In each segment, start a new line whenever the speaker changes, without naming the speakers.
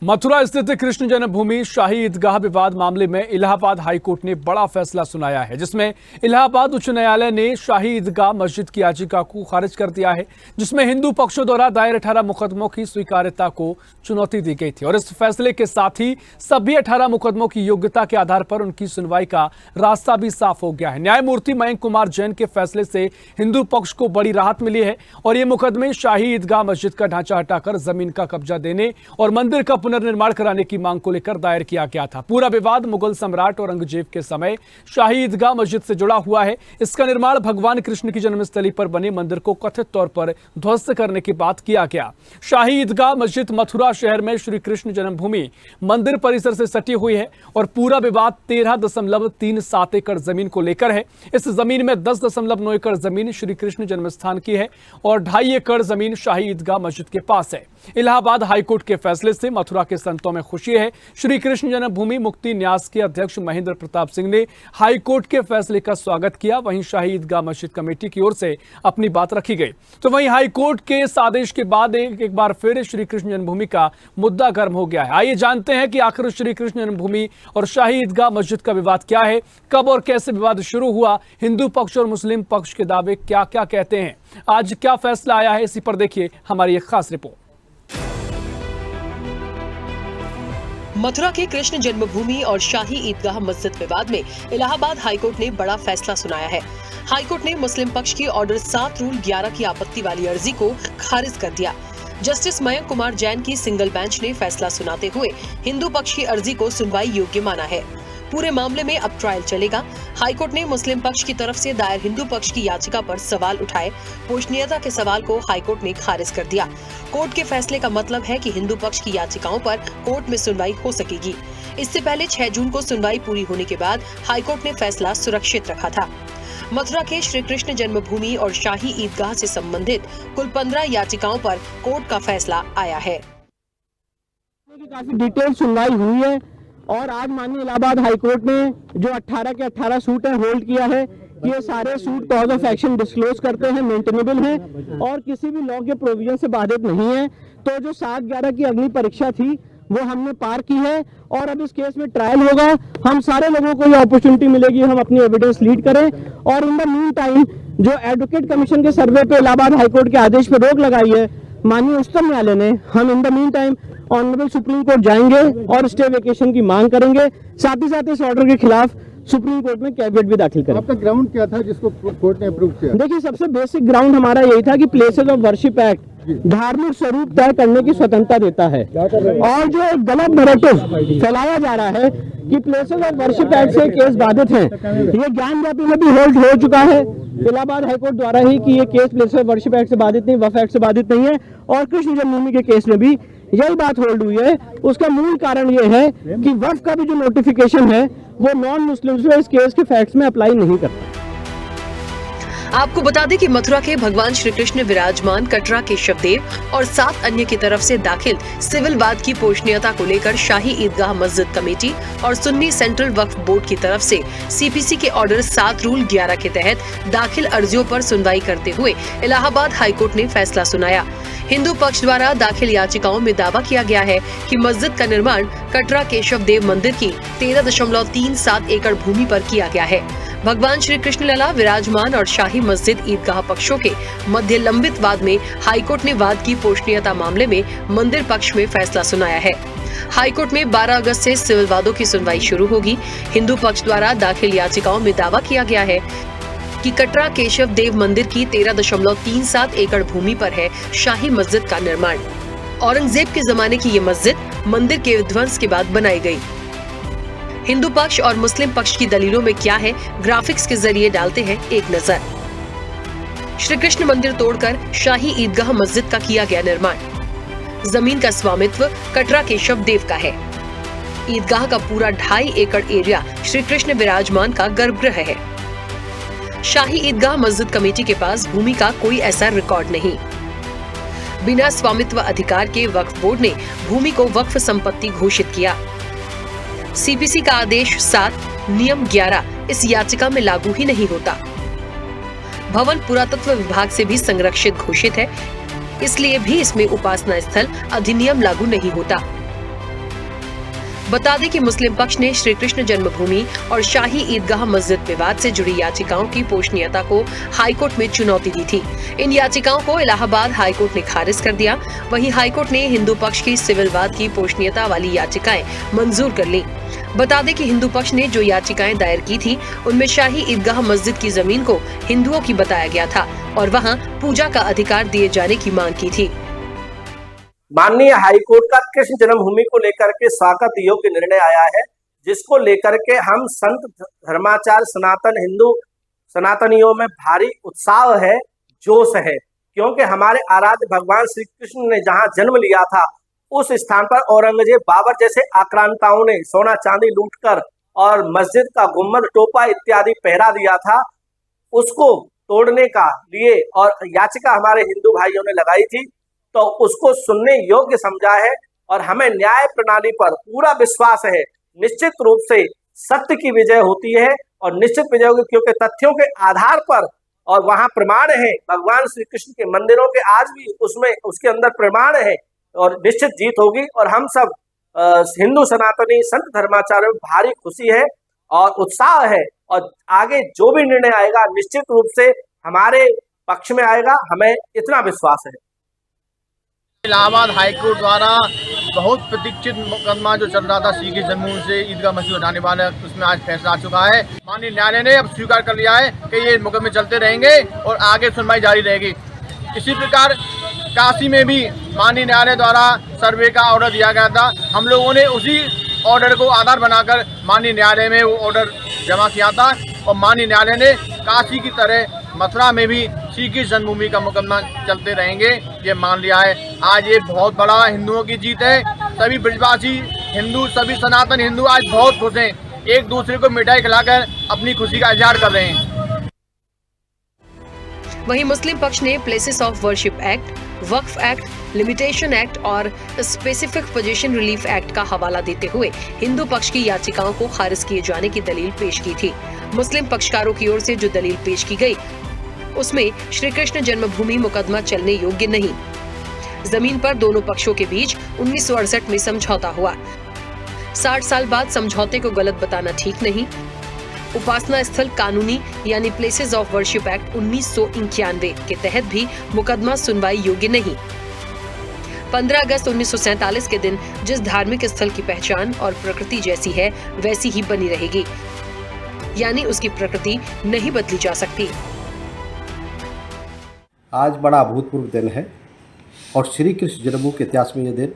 मथुरा स्थित कृष्ण जन्मभूमि शाही ईदगाह विवाद मामले में इलाहाबाद हाईकोर्ट ने बड़ा फैसला सुनाया है, जिसमें इलाहाबाद उच्च न्यायालय ने शाही ईदगाह मस्जिद की याचिका को खारिज कर दिया है, जिसमें हिंदू पक्षों द्वारा दायर 18 मुकदमों की स्वीकार्यता को चुनौती दी गई थी। और इस फैसले के साथ ही सभी 18 मुकदमों की योग्यता के आधार पर उनकी सुनवाई का रास्ता भी साफ हो गया है। न्यायमूर्ति मयंक कुमार जैन के फैसले से हिंदू पक्ष को बड़ी राहत मिली है और ये मुकदमे शाही ईदगाह मस्जिद का ढांचा हटाकर जमीन का कब्जा देने और मंदिर का पुनर्निर्माण कराने की मांग को लेकर दायर किया गया था। पूरा विवाद मुगल सम्राट औरंगजेब के समय शाही ईदगाह मस्जिद से जुड़ा हुआ है। इसका निर्माण भगवान कृष्ण की जन्मस्थली पर बने मंदिर को कथित तौर पर ध्वस्त करने के बाद किया गया। शाही ईदगाह मस्जिद मथुरा शहर में श्री कृष्ण जन्मभूमि मंदिर परिसर से सटी हुई है और पूरा विवाद 13.37 एकड़ जमीन को लेकर है। इस जमीन में 10.9 एकड़ जमीन श्री कृष्ण जन्मस्थान की है और 2.5 एकड़ जमीन शाही ईदगाह मस्जिद के पास है। इलाहाबाद हाईकोर्ट के फैसले से मथुरा के संतों में खुशी है। श्री कृष्ण जन्मभूमि मुक्ति न्यास के अध्यक्ष महेंद्र प्रताप सिंह ने हाईकोर्ट के फैसले का स्वागत किया। वहीं शाही ईदगाह मस्जिद कमेटी की ओर से अपनी बात रखी गई। तो वहीं हाईकोर्ट के इस आदेश के बाद एक बार फिर श्री कृष्ण जन्मभूमि का मुद्दा गर्म हो गया है। आइए जानते हैं कि आखिर श्री कृष्ण जन्मभूमि और शाही ईदगाह मस्जिद का विवाद क्या है, कब और कैसे विवाद शुरू हुआ, हिंदू पक्ष और मुस्लिम पक्ष के दावे क्या क्या कहते हैं, आज क्या फैसला आया है, इसी पर देखिए हमारी एक खास रिपोर्ट।
मथुरा के कृष्ण जन्मभूमि और शाही ईदगाह मस्जिद विवाद में इलाहाबाद हाईकोर्ट ने बड़ा फैसला सुनाया है। हाईकोर्ट ने मुस्लिम पक्ष की ऑर्डर 7 रूल 11 की आपत्ति वाली अर्जी को खारिज कर दिया। जस्टिस मयंक कुमार जैन की सिंगल बेंच ने फैसला सुनाते हुए हिंदू पक्ष की अर्जी को सुनवाई योग्य माना है। पूरे मामले में अब ट्रायल चलेगा। हाईकोर्ट ने मुस्लिम पक्ष की तरफ से दायर हिंदू पक्ष की याचिका पर सवाल उठाए। पोषणीयता के सवाल को हाईकोर्ट ने खारिज कर दिया। कोर्ट के फैसले का मतलब है कि हिंदू पक्ष की याचिकाओं पर कोर्ट में सुनवाई हो सकेगी। इससे पहले 6 जून को सुनवाई पूरी होने के बाद हाईकोर्ट ने फैसला सुरक्षित रखा था। मथुरा के श्री कृष्ण जन्मभूमि और शाही ईदगाह से संबंधित कुल 15 याचिकाओं पर कोर्ट का फैसला आया है।
काफी डिटेल सुनवाई हुई है और आज माननीय इलाहाबाद हाईकोर्ट ने जो 18 के 18 सूट है होल्ड किया है कि ये सारे suit cause of action disclose करते हैं, मेंटेनेबल हैं और किसी भी लॉ के प्रोविजन से बाधित नहीं है। तो जो 7/11 की अग्नि परीक्षा थी वो हमने पार की है और अब इस केस में ट्रायल होगा। हम सारे लोगों को ये अपॉर्चुनिटी मिलेगी हम अपनी एविडेंस लीड करें और इन द मीन टाइम जो एडवोकेट कमीशन के सर्वे पे इलाहाबाद हाईकोर्ट के आदेश पे रोक लगाई है माननीय उच्चतम न्यायालय ने, हम in the mean time honourable supreme court जाएंगे और स्टे वेकेशन की मांग करेंगे। साथ ही साथ इस ऑर्डर के खिलाफ सुप्रीम कोर्ट में कैविएट भी दाखिल करें।
आपका ग्राउंड क्या था जिसको कोर्ट ने अप्रूव किया?
देखिए, सबसे बेसिक ग्राउंड हमारा यही था कि प्लेसेस ऑफ वर्शिप एक्ट धार्मिक स्वरूप तय करने की स्वतंत्रता देता है और जो एक गलत नैरेटिव फैलाया जा रहा है कि प्लेसेस ऑफ वर्शिप एक्ट से केस बाधित हैं, ये ज्ञान व्यापी में भी होल्ड हो चुका है इलाहाबाद हाईकोर्ट द्वारा ही कि ये case places of worship act से बाधित नहीं, वक्फ एक्ट से बाधित नहीं है। और कृष्ण जन्मभूमि के केस में भी यही बात होल्ड हुई है। उसका मूल कारण ये है कि वक्फ का भी जो नोटिफिकेशन है वो नॉन मुस्लिम्स में इस केस के फैक्ट्स में अप्लाई नहीं करता।
आपको बता दें कि मथुरा के भगवान श्री कृष्ण विराजमान कटरा केशव देव और 7 अन्य की तरफ से दाखिल सिविल वाद की पोषणीयता को लेकर शाही ईदगाह मस्जिद कमेटी और सुन्नी सेंट्रल वक्फ बोर्ड की तरफ से सीपीसी के ऑर्डर 7 रूल 11 के तहत दाखिल अर्जियों पर सुनवाई करते हुए इलाहाबाद हाईकोर्ट ने फैसला सुनाया। हिंदू पक्ष द्वारा दाखिल याचिकाओं में दावा किया गया है कि मस्जिद का निर्माण कटरा केशव देव मंदिर की 13.37 एकड़ भूमि पर किया गया है। भगवान श्री कृष्ण लला विराजमान और शाही मस्जिद ईदगाह पक्षों के मध्य लंबित वाद में हाईकोर्ट ने वाद की पोषणीयता मामले में मंदिर पक्ष में फैसला सुनाया है। हाईकोर्ट में 12 अगस्त से सिविल वादों की सुनवाई शुरू होगी। हिंदू पक्ष द्वारा दाखिल याचिकाओं में दावा किया गया है कि कटरा केशव देव मंदिर की 13.37 एकड़ भूमि पर है शाही मस्जिद का निर्माण। औरंगजेब के जमाने की ये मस्जिद मंदिर के विध्वंस के बाद बनाई गई। हिंदू पक्ष और मुस्लिम पक्ष की दलीलों में क्या है, ग्राफिक्स के जरिए डालते हैं एक नजर। श्री कृष्ण मंदिर तोड़कर शाही ईदगाह मस्जिद का किया गया निर्माण। जमीन का स्वामित्व कटरा केशव देव का है। ईदगाह का पूरा 2.5 एकड़ एरिया श्री कृष्ण विराजमान का गर्भगृह है। शाही ईदगाह मस्जिद कमेटी के पास भूमि का कोई ऐसा रिकॉर्ड नहीं। बिना स्वामित्व अधिकार के वक्फ बोर्ड ने भूमि को वक्फ संपत्ति घोषित किया। सीपीसी का आदेश 7 नियम 11 इस याचिका में लागू ही नहीं होता। भवन पुरातत्व विभाग से भी संरक्षित घोषित है, इसलिए भी इसमें उपासना स्थल अधिनियम लागू नहीं होता। बता दें कि मुस्लिम पक्ष ने श्री कृष्ण जन्मभूमि और शाही ईदगाह मस्जिद विवाद से जुड़ी याचिकाओं की पोषणीयता को हाईकोर्ट में चुनौती दी थी। इन याचिकाओं को इलाहाबाद हाईकोर्ट ने खारिज कर दिया। वहीं हाईकोर्ट ने हिंदू पक्ष की सिविल वाद की पोषणीयता वाली याचिकाएं मंजूर कर ली। बता दें कि हिंदू पक्ष ने जो याचिकाएं दायर की थी, उनमें शाही ईदगाह मस्जिद की जमीन को हिंदुओं की बताया गया था और वहां पूजा का अधिकार दिए जाने की मांग की थी।
माननीय हाईकोर्ट का कृष्ण जन्मभूमि को लेकर के स्वागत योग्य निर्णय आया है, जिसको लेकर के हम संत धर्माचार्य सनातन हिंदू सनातनियों में भारी उत्साह है, जोश है, क्योंकि हमारे आराध्य भगवान श्री कृष्ण ने जहां जन्म लिया था उस स्थान पर औरंगजेब बाबर जैसे आक्रांताओं ने सोना चांदी लूटकर और मस्जिद का गुम्बद टोपा इत्यादि पहरा दिया था। उसको तोड़ने का लिए और याचिका हमारे हिंदू भाइयों ने लगाई थी, तो उसको सुनने योग्य समझा है और हमें न्याय प्रणाली पर पूरा विश्वास है। निश्चित रूप से सत्य की विजय होती है और निश्चित विजय होगी, क्योंकि तथ्यों के आधार पर और वहां प्रमाण है, भगवान श्री कृष्ण के मंदिरों के आज भी उसमें उसके अंदर प्रमाण है और निश्चित जीत होगी। और हम सब हिंदू सनातनी संत धर्माचार्यों में भारी खुशी है और उत्साह है, और आगे जो भी निर्णय आएगा निश्चित रूप से हमारे पक्ष में आएगा, हमें इतना विश्वास है।
इलाहाबाद हाईकोर्ट द्वारा बहुत प्रतीक्षित मुकदमा जो चल रहा था श्री कृष्ण जन्मभूमि से ईदगाह मस्जिद हटाने वाला, उसमें आज फैसला आ चुका है। माननीय न्यायालय ने अब स्वीकार कर लिया है कि ये मुकदमे चलते रहेंगे और आगे सुनवाई जारी रहेगी। इसी प्रकार काशी में भी माननीय न्यायालय द्वारा सर्वे का ऑर्डर दिया गया था। हम लोगों ने उसी ऑर्डर को आधार बनाकर माननीय न्यायालय में वो ऑर्डर जमा किया था और माननीय न्यायालय ने काशी की तरह मथुरा में भी श्री कृष्ण जन्मभूमि का मुकदमा चलते रहेंगे ये मान लिया है। आज ये बहुत बड़ा हिंदुओं की जीत है। सभी ब्रजवासी हिंदू, सभी सनातन हिंदू आज बहुत खुश हैं, एक दूसरे को मिठाई खिलाकर अपनी खुशी का इजहार कर रहे हैं।
वहीं मुस्लिम पक्ष ने places of worship act, Waqf act, limitation act और स्पेसिफिक पोजीशन रिलीफ एक्ट का हवाला देते हुए हिंदू पक्ष की याचिकाओं को खारिज किए जाने की दलील पेश की थी। मुस्लिम पक्षकारों की ओर से जो दलील पेश की गई, उसमें श्री कृष्ण जन्मभूमि मुकदमा चलने योग्य नहीं। जमीन पर दोनों पक्षों के बीच 1968 में समझौता हुआ। 60 साल बाद समझौते को गलत बताना ठीक नहीं। उपासना स्थल कानूनी यानी प्लेसेस ऑफ वर्शिप एक्ट 1991 के तहत भी मुकदमा सुनवाई योग्य नहीं। 15 अगस्त 1947 के दिन जिस धार्मिक स्थल की पहचान और प्रकृति जैसी है वैसी ही बनी रहेगी, यानी उसकी प्रकृति नहीं बदली जा सकती।
आज बड़ा अभूतपूर्व दिन है और श्री कृष्ण जन्मभूमि के इतिहास में ये दिन,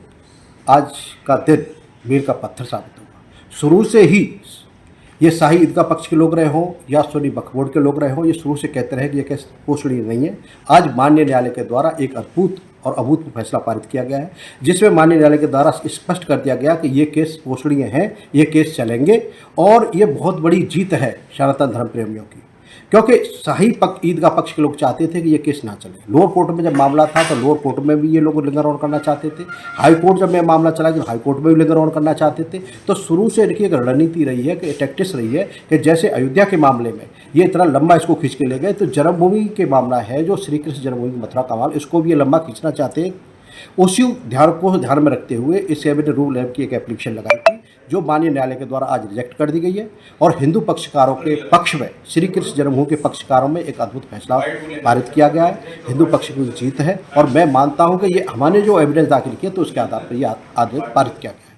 आज का दिन मील का पत्थर साबित हुआ। शुरू से ही ये शाही ईदगाह पक्ष के लोग रहे हों या सुन्नी वक्फ बोर्ड के लोग रहे हों, ये शुरू से कहते रहे कि ये केस पोषणीय नहीं है। आज माननीय न्यायालय के द्वारा एक अद्भुत और अभूतपूर्व फैसला पारित किया गया है, जिसमें माननीय न्यायालय के द्वारा स्पष्ट कर दिया गया कि ये केस पोषणीय है, ये केस चलेंगे और ये बहुत बड़ी जीत है सनातन धर्म प्रेमियों की, क्योंकि शाही ईदगाह पक्ष के लोग चाहते थे कि ये केस ना चले। लोअर कोर्ट में जब मामला था तो लोअर कोर्ट में भी ये लोग लिंगर ऑन करना चाहते थे। हाई कोर्ट जब ये मामला चला तो हाई कोर्ट में भी लिंगर ऑन करना चाहते थे। तो शुरू से इनकी एक रणनीति रही है, कि टैक्टिस रही है कि जैसे अयोध्या के मामले में ये इतना लंबा इसको खींच के ले गए, तो जन्मभूमि के मामला है जो श्री कृष्ण जन्मभूमि मथुरा का मामला, इसको भी ये लंबा खींचना चाहते हैं। उसी ध्यान में रखते हुए इस एविड रूल लैब की एक एप्लीकेशन लगाई थी, जो माननीय न्यायालय के द्वारा आज रिजेक्ट कर दी गई है और हिंदू पक्षकारों के पक्ष में, श्री कृष्ण जन्मभूमि के पक्षकारों में एक अद्भुत फैसला पारित किया गया है। हिंदू पक्ष की जीत है और मैं मानता हूं कि ये हमने जो एविडेंस दाखिल किया तो उसके आधार पर यह आदेश पारित किया गया है।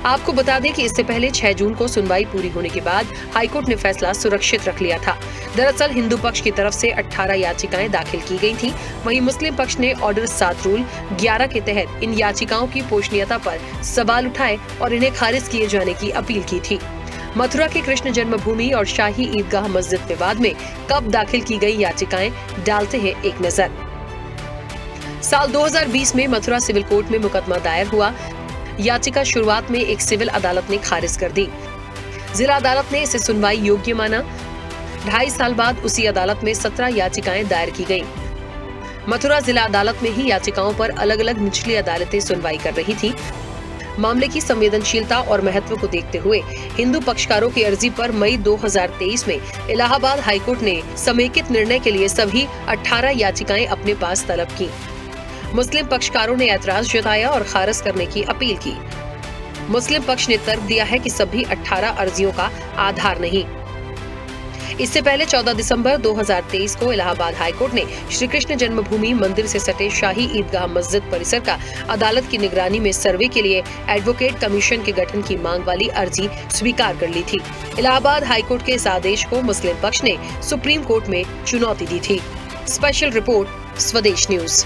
आपको बता दें कि इससे पहले 6 जून को सुनवाई पूरी होने के बाद हाईकोर्ट ने फैसला सुरक्षित रख लिया था। दरअसल हिंदू पक्ष की तरफ से 18 याचिकाएं दाखिल की गई थीं। वहीं मुस्लिम पक्ष ने ऑर्डर 7 रूल 11 के तहत इन याचिकाओं की पोषणीयता पर सवाल उठाए और इन्हें खारिज किए जाने की अपील की थी। मथुरा के कृष्ण जन्मभूमि और शाही ईदगाह मस्जिद विवाद में कब दाखिल की गई याचिकाएं, डालते हैं एक नजर। साल 2020 में मथुरा सिविल कोर्ट में मुकदमा दायर हुआ। याचिका शुरुआत में एक सिविल अदालत ने खारिज कर दी। जिला अदालत ने इसे सुनवाई योग्य माना। 2.5 साल बाद उसी अदालत में 17 याचिकाएं दायर की गईं। मथुरा जिला अदालत में ही याचिकाओं पर अलग अलग निचली अदालतें सुनवाई कर रही थी। मामले की संवेदनशीलता और महत्व को देखते हुए हिंदू पक्षकारों की अर्जी पर मई 2023 में इलाहाबाद हाईकोर्ट ने समेकित निर्णय के लिए सभी 18 याचिकाएं अपने पास तलब की। मुस्लिम पक्षकारों ने ऐतराज जताया और खारिज करने की अपील की। मुस्लिम पक्ष ने तर्क दिया है कि सभी 18 अर्जियों का आधार नहीं। इससे पहले 14 दिसंबर 2023 को इलाहाबाद हाईकोर्ट ने श्री कृष्ण जन्मभूमि मंदिर से सटे शाही ईदगाह मस्जिद परिसर का अदालत की निगरानी में सर्वे के लिए एडवोकेट कमीशन के गठन की मांग वाली अर्जी स्वीकार कर ली थी। इलाहाबाद हाईकोर्ट के इस आदेश को मुस्लिम पक्ष ने सुप्रीम कोर्ट में चुनौती दी थी। स्पेशल रिपोर्ट, स्वदेश न्यूज।